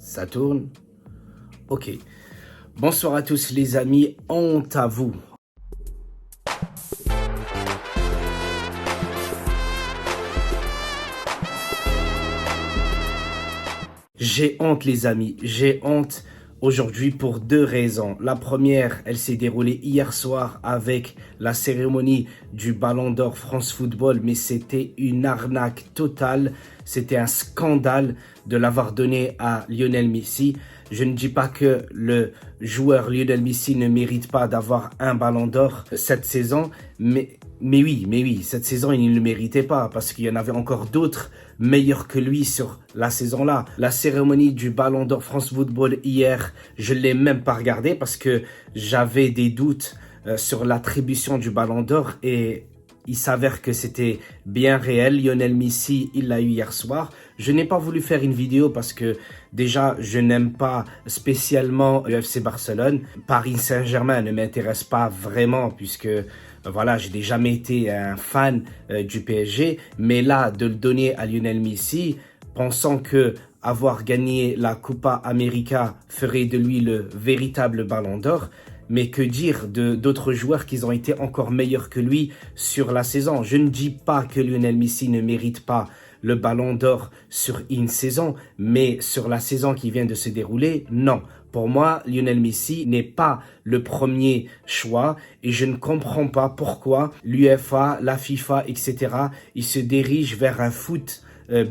Ça tourne? Ok. Bonsoir à tous les amis, honte à vous. J'ai honte les amis, j'ai honte aujourd'hui pour deux raisons. La première, elle s'est déroulée hier soir avec la cérémonie du Ballon d'Or France Football, mais c'était une arnaque totale. C'était un scandale de l'avoir donné à Lionel Messi. Je ne dis pas que le joueur Lionel Messi ne mérite pas d'avoir un Ballon d'Or cette saison, mais oui, cette saison, il ne le méritait pas parce qu'il y en avait encore d'autres meilleurs que lui sur la saison-là. La cérémonie du Ballon d'Or France Football hier, je ne l'ai même pas regardée parce que j'avais des doutes sur l'attribution du Ballon d'Or et il s'avère que c'était bien réel. Lionel Messi, il l'a eu hier soir. Je n'ai pas voulu faire une vidéo parce que déjà, je n'aime pas spécialement le FC Barcelone. Paris Saint-Germain ne m'intéresse pas vraiment puisque voilà, j'ai jamais été un fan du PSG. Mais là, de le donner à Lionel Messi, pensant que avoir gagné la Copa América ferait de lui le véritable Ballon d'Or. Mais que dire d'autres joueurs qui ont été encore meilleurs que lui sur la saison? Je ne dis pas que Lionel Messi ne mérite pas le Ballon d'Or sur une saison, mais sur la saison qui vient de se dérouler, non. Pour moi, Lionel Messi n'est pas le premier choix et je ne comprends pas pourquoi l'UEFA, la FIFA, etc., ils se dirigent vers un foot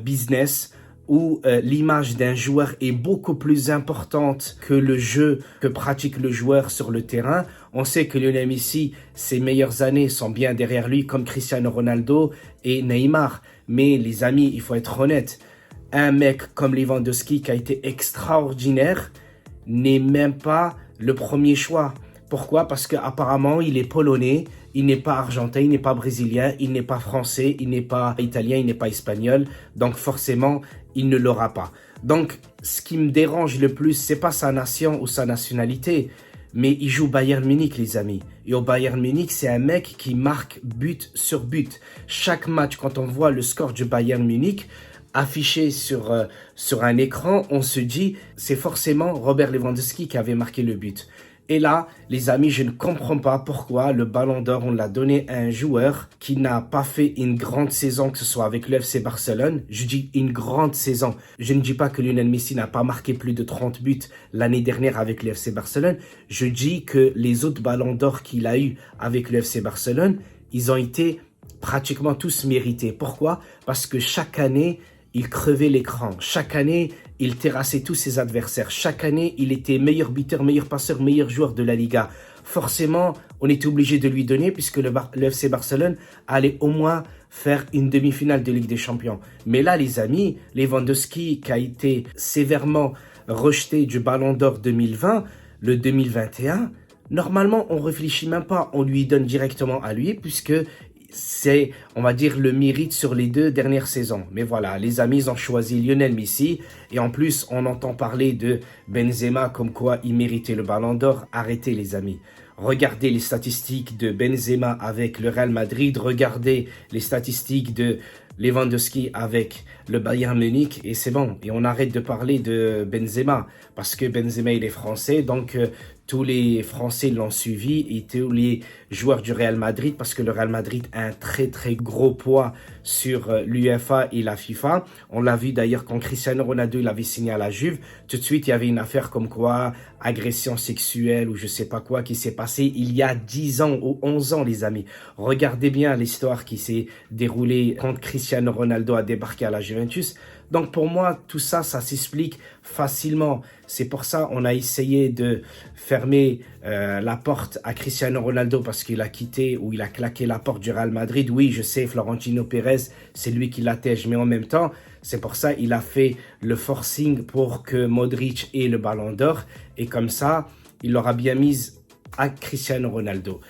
business où l'image d'un joueur est beaucoup plus importante que le jeu que pratique le joueur sur le terrain. On sait que Lionel Messi, ses meilleures années sont bien derrière lui, comme Cristiano Ronaldo et Neymar. Mais les amis, il faut être honnête, un mec comme Lewandowski qui a été extraordinaire n'est même pas le premier choix. Pourquoi? Parce qu'apparemment, il est polonais, il n'est pas argentin, il n'est pas brésilien, il n'est pas français, il n'est pas italien, il n'est pas espagnol. Donc forcément, il ne l'aura pas. Donc, ce qui me dérange le plus, c'est pas sa nation ou sa nationalité, mais il joue Bayern Munich, les amis. Et au Bayern Munich, c'est un mec qui marque but sur but. Chaque match, quand on voit le score du Bayern Munich affiché sur un écran, on se dit, c'est forcément Robert Lewandowski qui avait marqué le but. Et là, les amis, je ne comprends pas pourquoi le Ballon d'Or, on l'a donné à un joueur qui n'a pas fait une grande saison, que ce soit avec le FC Barcelone. Je dis une grande saison. Je ne dis pas que Lionel Messi n'a pas marqué plus de 30 buts l'année dernière avec le FC Barcelone. Je dis que les autres Ballons d'Or qu'il a eu avec le FC Barcelone, ils ont été pratiquement tous mérités. Pourquoi? Parce que chaque année, il crevait l'écran. Chaque année, il terrassait tous ses adversaires. Chaque année, il était meilleur buteur, meilleur passeur, meilleur joueur de la Liga. Forcément, on était obligé de lui donner puisque le FC Barcelone allait au moins faire une demi-finale de Ligue des Champions. Mais là, les amis, Lewandowski qui a été sévèrement rejeté du Ballon d'Or 2020, le 2021, normalement, on réfléchit même pas. On lui donne directement à lui puisque c'est, on va dire, le mérite sur les deux dernières saisons. Mais voilà, les amis ont choisi Lionel Messi. Et en plus, on entend parler de Benzema comme quoi il méritait le Ballon d'Or. Arrêtez les amis. Regardez les statistiques de Benzema avec le Real Madrid. Regardez les statistiques de Lewandowski avec le Bayern Munich. Et c'est bon. Et on arrête de parler de Benzema. Parce que Benzema, il est français. Donc, tous les Français l'ont suivi et tous les joueurs du Real Madrid parce que le Real Madrid a un très très gros poids sur l'UEFA et la FIFA. On l'a vu d'ailleurs quand Cristiano Ronaldo il avait signé à la Juve. Tout de suite, il y avait une affaire comme quoi agression sexuelle ou je sais pas quoi qui s'est passé il y a 10 ans ou 11 ans, les amis. Regardez bien l'histoire qui s'est déroulée quand Cristiano Ronaldo a débarqué à la Juventus. Donc pour moi, tout ça, ça s'explique facilement. C'est pour ça qu'on a essayé de fermer la porte à Cristiano Ronaldo parce qu'il a quitté ou il a claqué la porte du Real Madrid. Oui, je sais, Florentino Pérez, c'est lui qui l'attège, mais en même temps, c'est pour ça qu'il a fait le forcing pour que Modric ait le Ballon d'Or. Et comme ça, il l'aura bien mise à Cristiano Ronaldo.